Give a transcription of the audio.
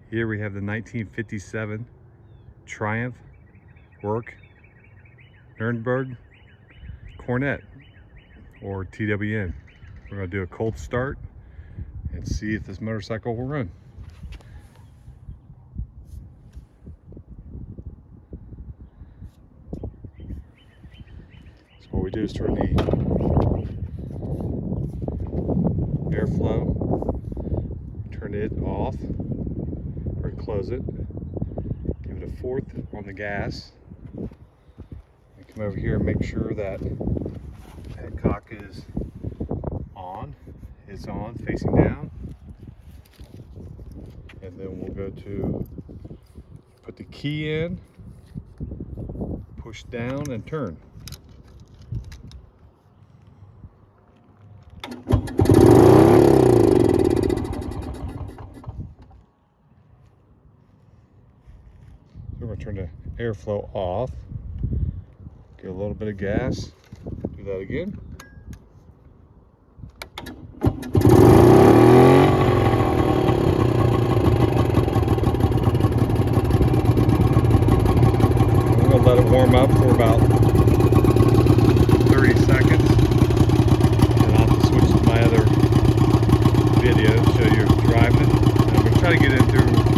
Here we have the 1957 Triumph Work Nuremberg Cornet, or TWN. We're going to do a cold start and see if this motorcycle will run. So what we do is turn the airflow, turn it off or close it, give it a fourth on the gas, and come over here and make sure that cock is on. It's on, facing down. And then we'll go to put the key in, push down and turn. So we're going to turn the airflow off, get a little bit of gas, do that again. Let it warm up for about 30 seconds, and I'll have to switch to my other video to show you driving it. And I'm going to try to get in through